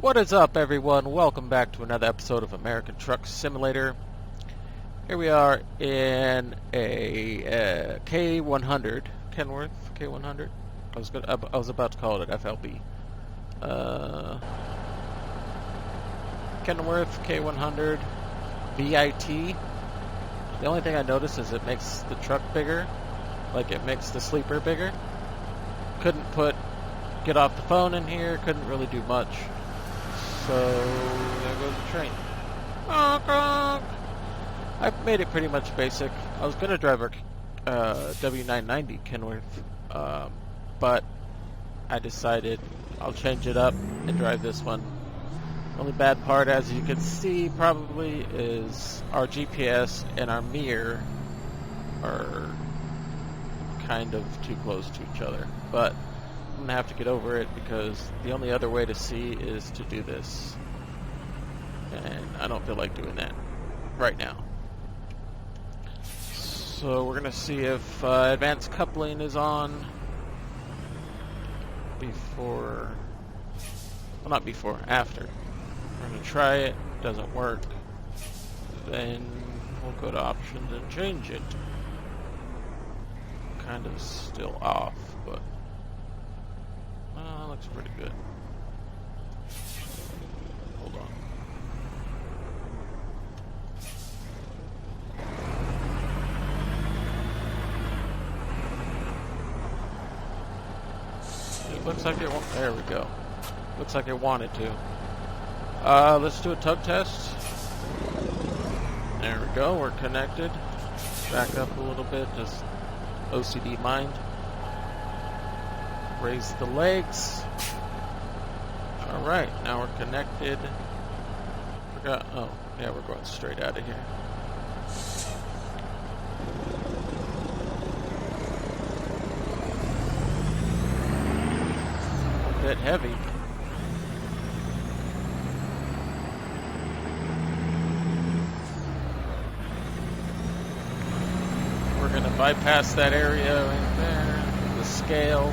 What is up, everyone? Welcome back to another episode of American Truck Simulator. Here we are in a K100, Kenworth K100. I was about to call it an FLB. Kenworth K100 VIT. The only thing I noticed is it makes the truck bigger, like it makes the sleeper bigger. Couldn't get off the phone in here. Couldn't really do much. So, there goes the train. Honk, honk. I've made it pretty much basic. I was going to drive our W990 Kenworth, but I decided I'll change it up and drive this one. Only bad part, as you can see probably, is our GPS and our mirror are kind of too close to each other. But I'm gonna have to get over it because the only other way to see is to do this, and I don't feel like doing that right now. So we're gonna see if advanced coupling is on before, well, not before, after. We're gonna try it. Doesn't work, then we'll go to options and change it. Kind of still off, but looks pretty good. Hold on. It looks like it won't. There we go. Looks like it wanted to. Let's do a tug test. There we go. We're connected. Back up a little bit. Just OCD mind. Raise the legs. Alright, now we're connected. Oh, yeah, we're going straight out of here. A bit heavy. We're going to bypass that area right there. The scale.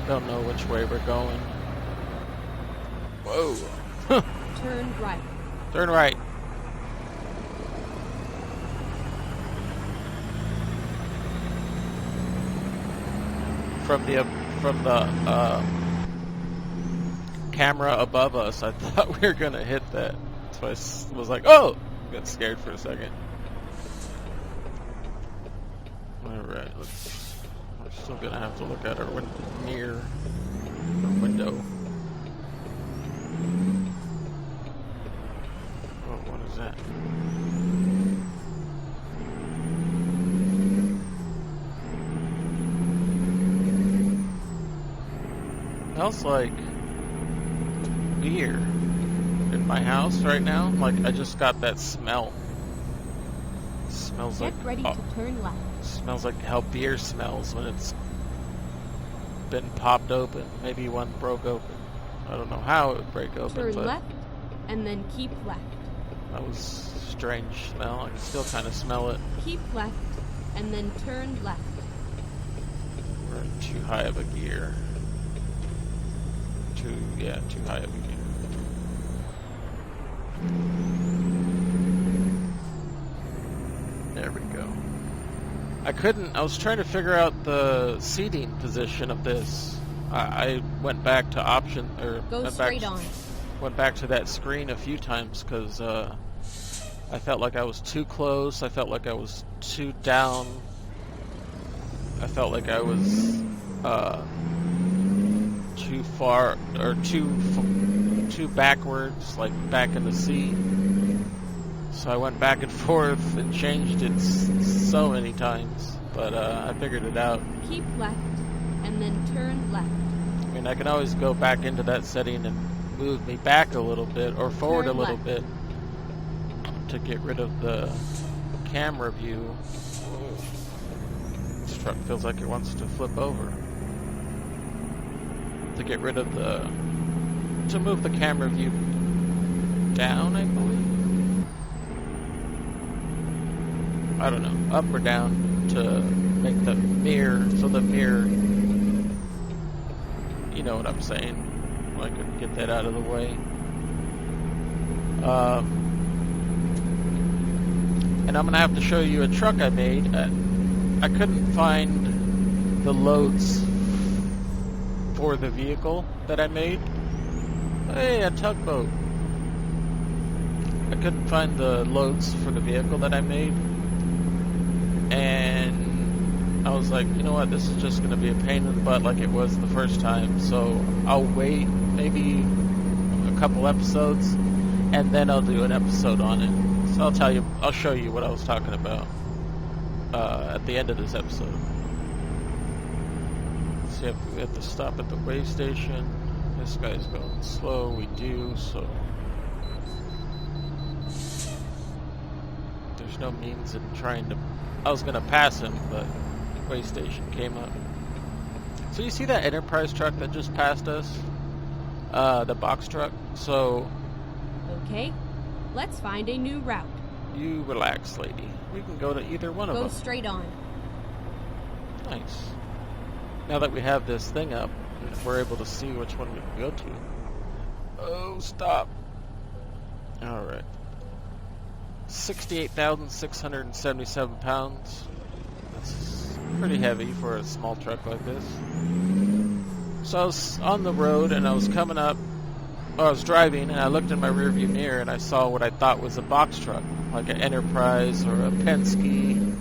Don't know which way we're going. Whoa. Turn right. Turn right. From the camera above us, I thought we were gonna hit that. So I was like, "Oh!" Got scared for a second. All right, we're still gonna have to look at our mirror or window. Oh, what is that? Smells like beer in my house right now. Like I just got that smell. It smells Get like ready to turn left. Smells like how beer smells when it's been popped open. Maybe one broke open. I don't know how it would break open. Turn but left, and then keep left. That was a strange smell. I can still kind of smell it. Keep left, and then turn left. We're in too high of a gear. Too high of a gear. There we go. I was trying to figure out the seating position of this. I went back to option, or went back to that screen a few times because I felt like I was too close. I felt like I was too down. I felt like I was too far, or too backwards, like back in the seat. So I went back and forth and changed it so many times, but I figured it out. Keep left, and then turn left. I mean, I can always go back into that setting and move me back a little bit, or forward a little bit, to get rid of the camera view. This truck feels like it wants to flip over. To get rid of to move the camera view down, I believe. I don't know, up or down, to make the mirror, so the mirror, you know what I'm saying, so I could get that out of the way. And I'm going to have to show you a truck I made. I couldn't find the loads for the vehicle that I made. Hey, a tugboat. I couldn't find the loads for the vehicle that I made. And I was like, you know what, this is just going to be a pain in the butt like it was the first time. So I'll wait maybe a couple episodes, and then I'll do an episode on it. So I'll show you what I was talking about at the end of this episode. See if we have to stop at the way station. This guy's going slow, we do, so there's no means in trying to... I was going to pass him, but the way station came up. So you see that Enterprise truck that just passed us? The box truck? So... Okay, let's find a new route. You relax, lady. We can go to either one of them. Go straight on. Nice. Now that we have this thing up, we're able to see which one we can go to. Oh, stop. Alright. 68,677 pounds. That's pretty heavy for a small truck like this. So I was on the road and I was coming up. I was driving and I looked in my rearview mirror and I saw what I thought was a box truck, like an Enterprise or a Penske.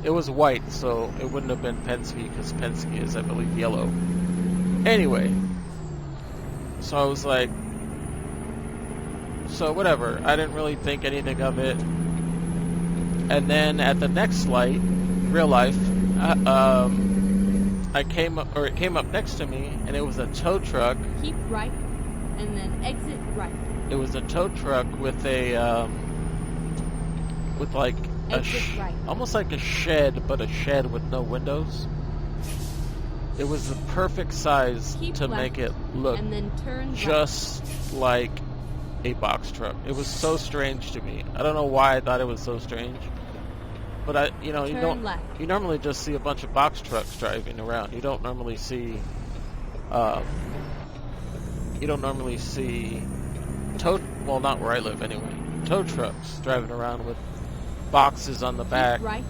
It was white, so it wouldn't have been Penske because Penske is, I believe, yellow. Anyway, so I was like, so whatever. I didn't really think anything of it. And then at the next light, real life, it came up next to me, and it was a tow truck. Keep right, and then exit right. It was a tow truck with a with like right. Almost like a shed, but a shed with no windows. It was the perfect size to left, make it look and then turn just like a box truck. It was so strange to me. I don't know why I thought it was so strange, but you normally just see a bunch of box trucks driving around. You don't normally see well, not where I live anyway, tow trucks driving around with boxes on the back. Keep right,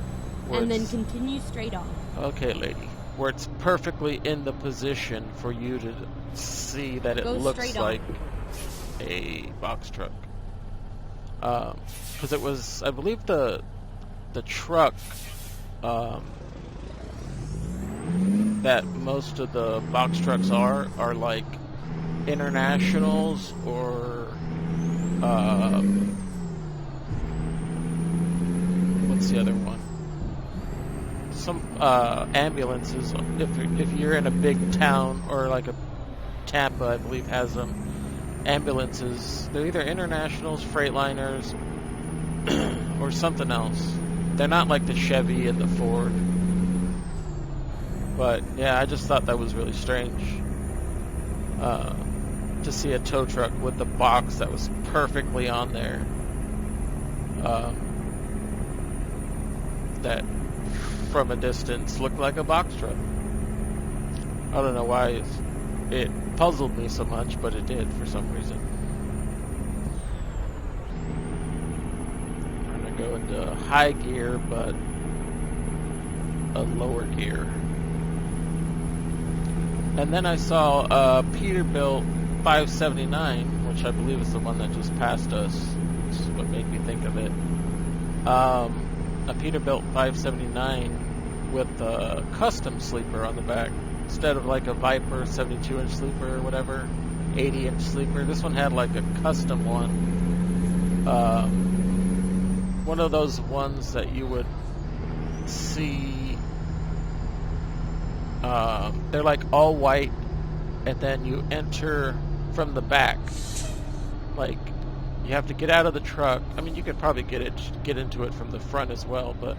and then continue straight on. Okay, lady. Where it's perfectly in the position for you to see that it looks like a box truck. Because it was, I believe the truck that most of the box trucks are like internationals or what's the other one? Some ambulances. If you're in a big town or like a Tampa, I believe has them. Ambulances. They're either internationals, Freightliners, or something else. They're not like the Chevy and the Ford. But yeah, I just thought that was really strange to see a tow truck with the box that was perfectly on there. That from a distance looked like a box truck. I don't know why it puzzled me so much, but it did for some reason. I'm gonna go into high gear, but a lower gear. And then I saw a Peterbilt 579, which I believe is the one that just passed us. This is what made me think of it. A Peterbilt 579 with a custom sleeper on the back. Instead of like a Viper 72-inch sleeper or whatever, 80-inch sleeper, this one had like a custom one. One of those ones that you would see, they're like all white, and then you enter from the back. Like, you have to get out of the truck. I mean, you could probably get into it from the front as well, but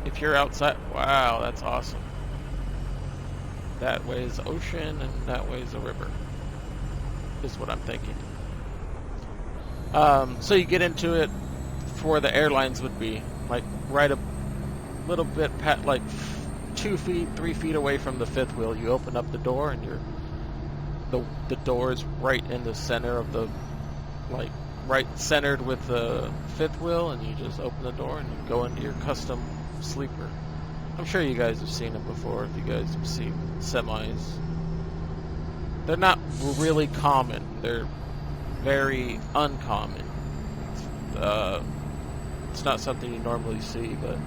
if you're outside, wow, that's awesome. That way is the ocean, and that way is a river, is what I'm thinking. So you get into it for the airlines would be, like, right a little bit, like 2 feet, 3 feet away from the fifth wheel. You open up the door, and you're the door is right in the center of the, like, right centered with the fifth wheel, and you just open the door and you go into your custom sleeper. I'm sure you guys have seen them before if you guys have seen semis. They're not really common. They're very uncommon. It's not something you normally see, but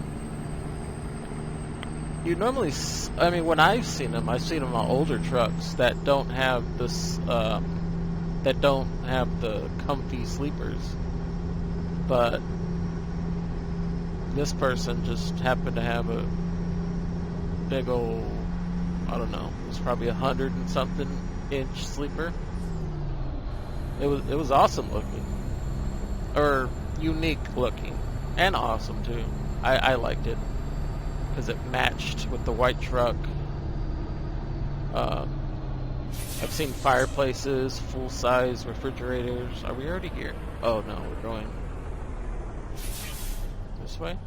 you normally, I mean, when I've seen them on older trucks that don't have this, that don't have the comfy sleepers. But this person just happened to have a big old, I don't know, it was probably 100 and something inch sleeper. It was awesome looking, or unique looking, and awesome too. I liked it because it matched with the white truck. I've seen fireplaces, full-size refrigerators. Are we already here? Oh no, we're going this way?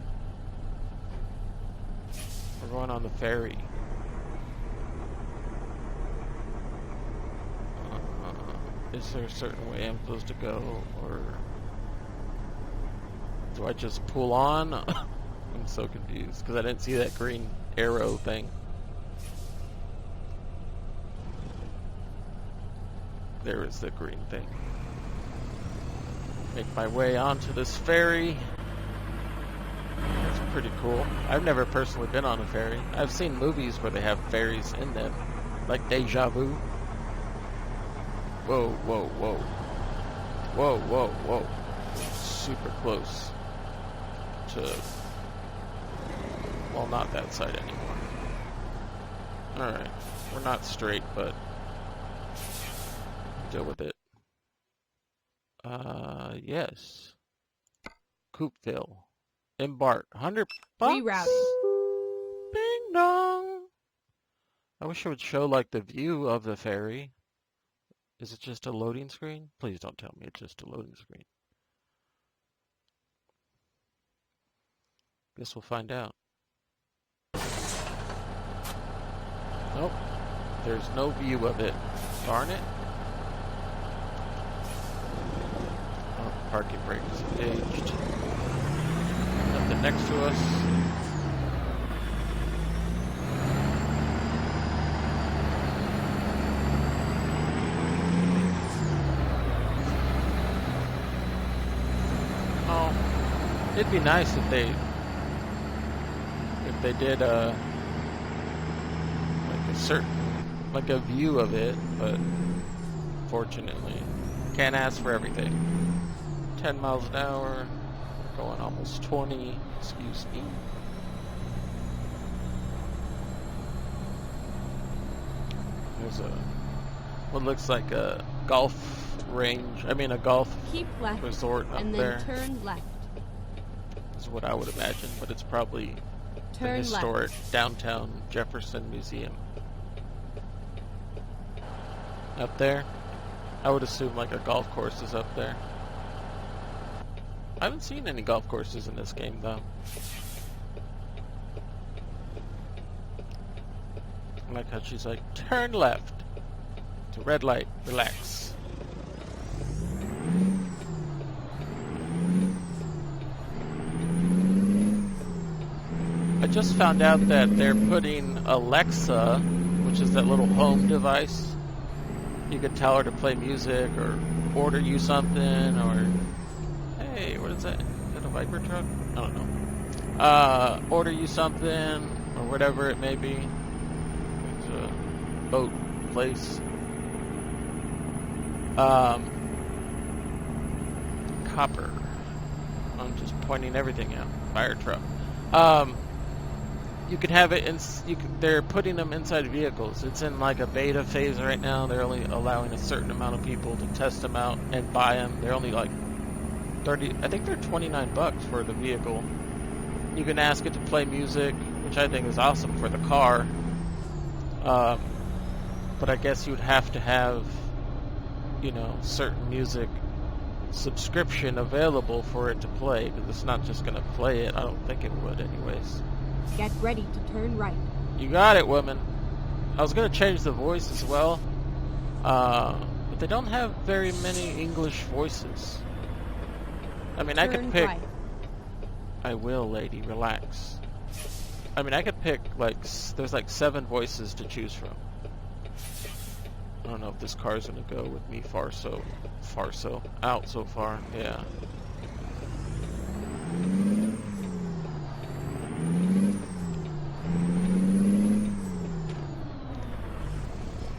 We're going on the ferry. Is there a certain way I'm supposed to go, or do I just pull on? I'm so confused because I didn't see that green arrow thing. There is the green thing. Make my way onto this ferry. That's pretty cool. I've never personally been on a ferry. I've seen movies where they have ferries in them, like Deja Vu. Whoa, whoa, whoa. Whoa, whoa, whoa. Super close to, well, not that side anymore. Alright. We're not straight, but deal with it. Yes. Coopville. Embark. 100 bucks? Rerouting. Bing dong. I wish it would show, like, the view of the ferry. Is it just a loading screen? Please don't tell me it's just a loading screen. Guess we'll find out. Nope. There's no view of it. Darn it. Oh, parking brake is engaged. Nothing next to us. It'd be nice if they did like a view of it, but fortunately can't ask for everything. 10 miles an hour, we're going almost 20, excuse me. There's what looks like a golf range, a golf Keep left resort up and then there. turn left. Is what I would imagine, but it's probably the Turn historic left. downtown Jefferson Museum. Up there? I would assume like a golf course is up there. I haven't seen any golf courses in this game though. I like how she's like, turn left. It's a red light, relax. I just found out that they're putting Alexa, which is that little home device. You could tell her to play music or order you something, or hey, what is that? Is that a Viper truck? I don't know. Order you something or whatever it may be. It's a boat place. Copper. I'm just pointing everything out. Fire truck. You can have it in. They're putting them inside vehicles. It's in like a beta phase right now. They're only allowing a certain amount of people to test them out and buy them. They're only like 30. I think they're $29 for the vehicle. You can ask it to play music, which I think is awesome for the car. But I guess you'd have to have, certain music subscription available for it to play, because it's not just going to play it. I don't think it would anyways. Get ready to turn right. You got it, woman. I was going to change the voice as well, But they don't have very many English voices. I mean, I could Turn pick... right. I will, lady, relax. I mean, I could pick, like, there's like 7 voices to choose from. I don't know if this car's gonna go with me out so far, yeah.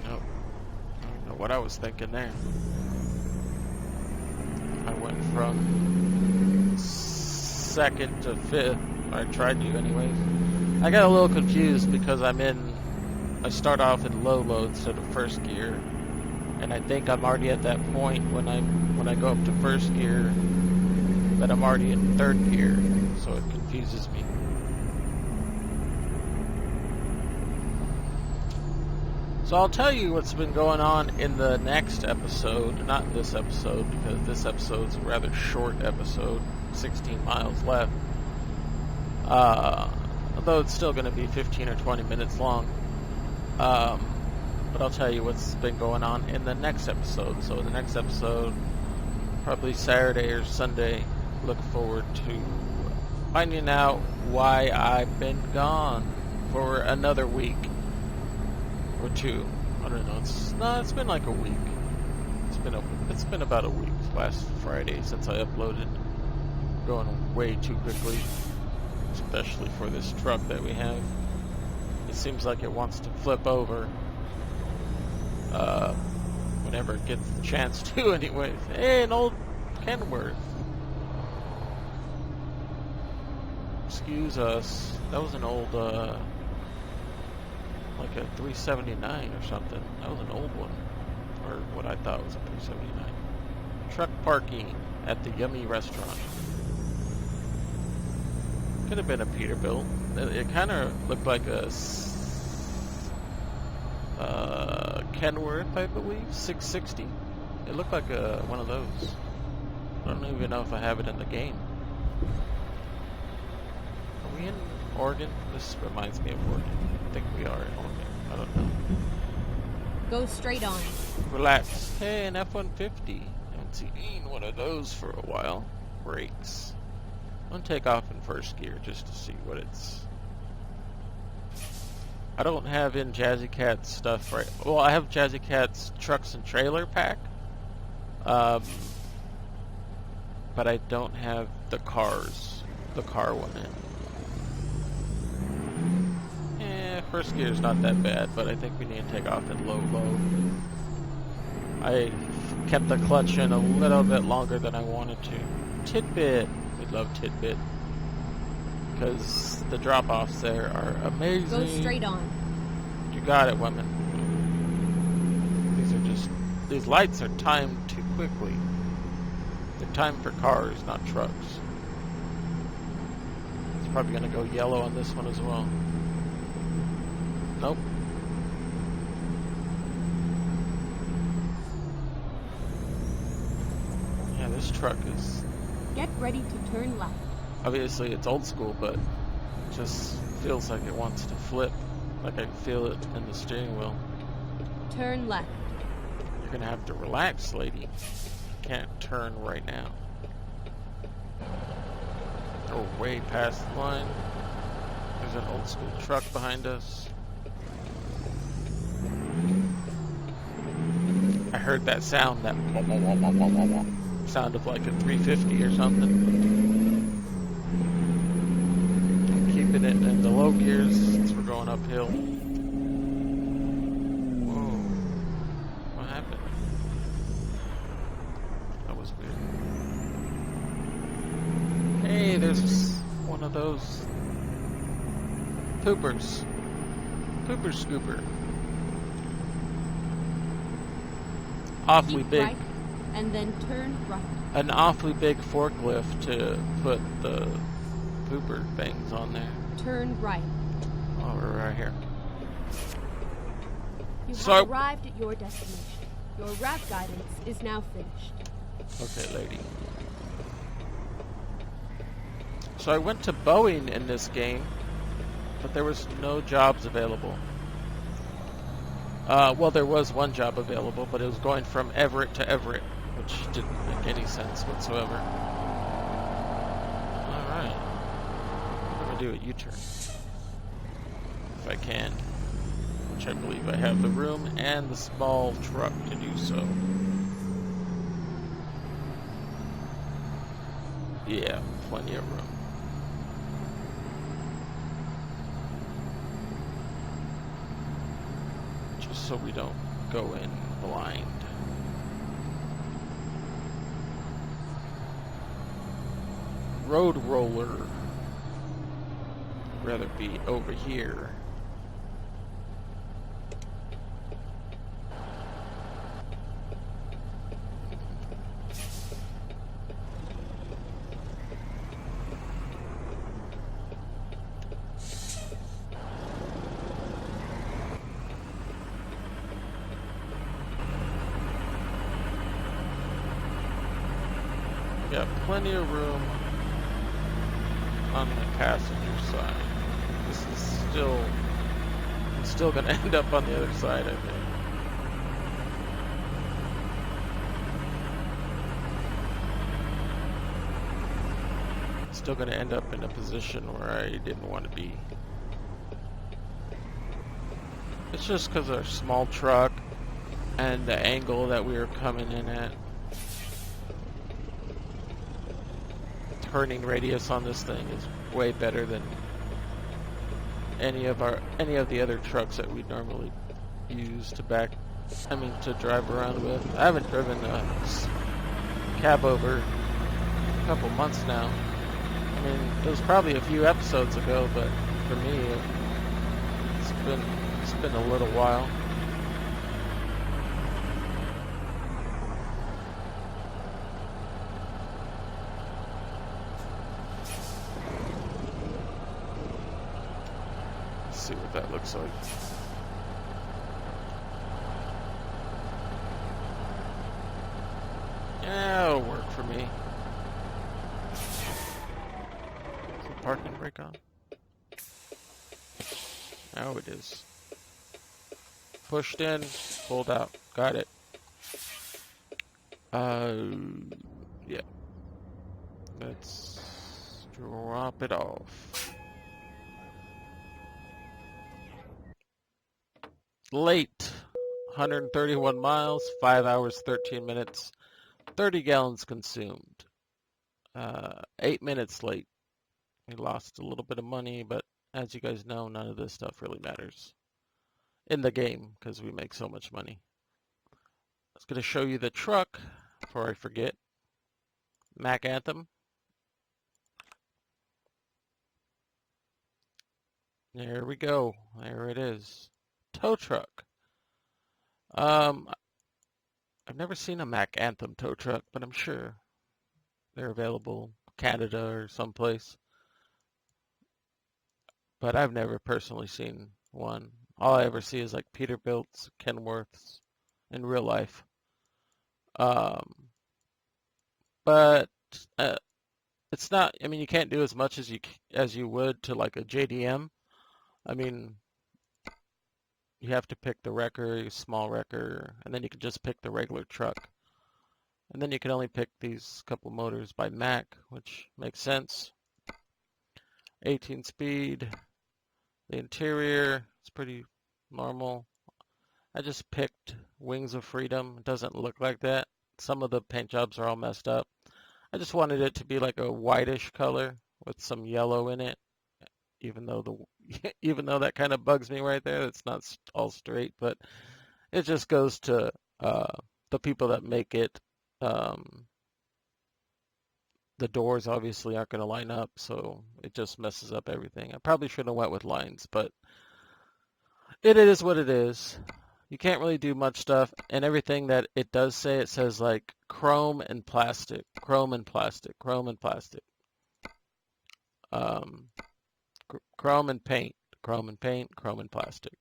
Nope. I don't know what I was thinking there. I went from 2nd to 5th. I tried to anyways. I got a little confused because I start off in low load instead of first gear, and I think I'm already at that point when I go up to first gear that I'm already in 3rd gear, so it confuses me. So I'll tell you what's been going on in the next episode, not this episode, because this episode's a rather short episode, 16 miles left. Although it's still going to be 15 or 20 minutes long. But I'll tell you what's been going on in the next episode. So in the next episode, probably Saturday or Sunday, look forward to finding out why I've been gone for another week or 2. I don't know. It's been like a week. It's been about a week. Last Friday since I uploaded. Going way too quickly. Especially for this truck that we have. It seems like it wants to flip over whenever it gets the chance to anyways. Hey, an old Kenworth. Excuse us. That was an old, like a 379 or something. That was an old one. Or what I thought was a 379. Truck parking at the Yummy restaurant. Could have been a Peterbilt. It kind of looked like a Kenworth, I believe, 660. It looked like one of those. I don't even know if I have it in the game. Are we in Oregon? This reminds me of Oregon. I think we are in Oregon. I don't know. Go straight on. Relax. Hey, an F-150. Haven't seen one of those for a while. Brakes. I'm gonna take off in first gear just to see what it's... I don't have in Jazzy Cat's stuff right... Well, I have Jazzy Cat's trucks and trailer pack. But I don't have the car one in. First gear is not that bad, but I think we need to take off in low. I kept the clutch in a little bit longer than I wanted to. Tidbit. We love Tidbit. Because the drop-offs there are amazing. Go straight on. You got it, women. These lights are timed too quickly. They're timed for cars, not trucks. It's probably going to go yellow on this one as well. Nope. Yeah, this truck is... Get ready to turn left. Obviously, it's old school, but it just feels like it wants to flip. Like I can feel it in the steering wheel. Turn left. You're going to have to relax, lady. You can't turn right now. Oh, way past the line. There's an old school truck behind us. I heard that sound, that sound of like a 350 or something. I'm keeping it in the low gears since we're going uphill. Whoa. What happened? That was weird. Hey, there's one of those poopers. Pooper scooper. Awfully Keep big. right, and then turn right. An awfully big forklift to put the pooper things on there. Turn right. Oh, we're right here. You So- have arrived at your destination. Your route guidance is now finished. Okay, lady. So I went to Boeing in this game, but there was no jobs available. Well, there was one job available, but it was going from Everett to Everett, which didn't make any sense whatsoever. Alright. I'm going to do a U-turn. If I can. Which I believe I have the room and the small truck to do so. Yeah, plenty of room. Just so we don't go in blind. Road roller. I'd rather be over here. Got plenty of room on the passenger side. This is still gonna end up on the other side, I think. Still gonna end up in a position where I didn't want to be. It's just because our small truck and the angle that we were coming in at. Turning radius on this thing is way better than any of the other trucks that we normally use to drive around with. I haven't driven a cab over a couple months now. I mean, it was probably a few episodes ago, but for me, it's been a little while. See what that looks like. Yeah, it'll work for me. Is the parking brake on? Now it is. Pushed in, pulled out. Got it. Yeah. Let's drop it off. Late. 131 miles, 5 hours, 13 minutes, 30 gallons consumed. 8 minutes late. We lost a little bit of money, but as you guys know, none of this stuff really matters in the game because we make so much money. I was going to show you the truck before I forget. Mac Anthem. There we go. There it is. Tow truck. I've never seen a Mac Anthem tow truck, but I'm sure they're available in Canada or someplace. But I've never personally seen one. All I ever see is like Peterbilt's, Kenworth's in real life. But it's not. I mean, you can't do as much as you would to like a JDM. I mean, you have to pick the wrecker, small wrecker, and then you can just pick the regular truck. And then you can only pick these couple motors by Mac, which makes sense. 18 speed. The interior is pretty normal. I just picked Wings of Freedom. It doesn't look like that. Some of the paint jobs are all messed up. I just wanted it to be like a whitish color with some yellow in it. Even though that kind of bugs me right there. It's not all straight, but it just goes to the people that make it. The doors obviously aren't going to line up, so it just messes up everything. I probably should have went with lines, but it is what it is. You can't really do much stuff, and everything that it does say, it says like chrome and plastic, chrome and plastic, chrome and plastic. Chrome and paint, chrome and paint, chrome and plastic.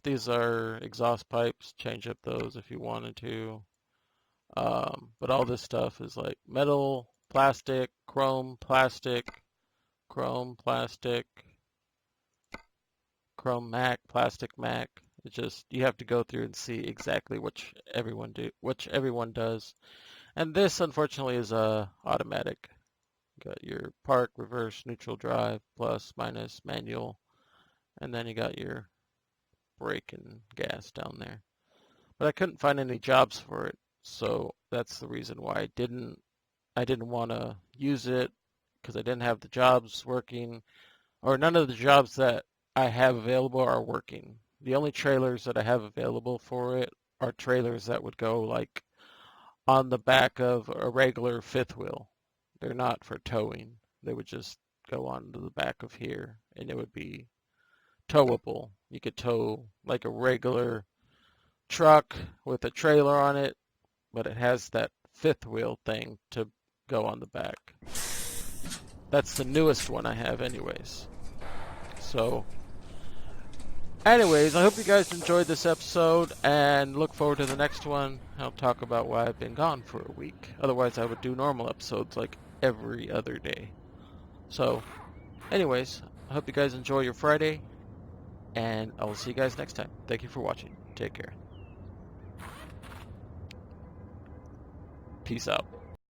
These are exhaust pipes. Change up those if you wanted to. But all this stuff is like metal, plastic, chrome, plastic, chrome, plastic. chrome Mac, plastic Mac. It's just you have to go through and see exactly which everyone does. And this, unfortunately, is automatic. You got your park, reverse, neutral drive, plus, minus, manual, and then you got your brake and gas down there. But I couldn't find any jobs for it, so that's the reason why I didn't want to use it because I didn't have the jobs working, or none of the jobs that I have available are working. The only trailers that I have available for it are trailers that would go like on the back of a regular fifth wheel. They're not for towing. They would just go onto the back of here and it would be towable. You could tow like a regular truck with a trailer on it, but it has that fifth wheel thing to go on the back. That's the newest one I have anyways. So anyways, I hope you guys enjoyed this episode and look forward to the next one. I'll talk about why I've been gone for a week. Otherwise, I would do normal episodes like every other day. So, anyways, I hope you guys enjoy your Friday, and I will see you guys next time. Thank you for watching. Take care. Peace out.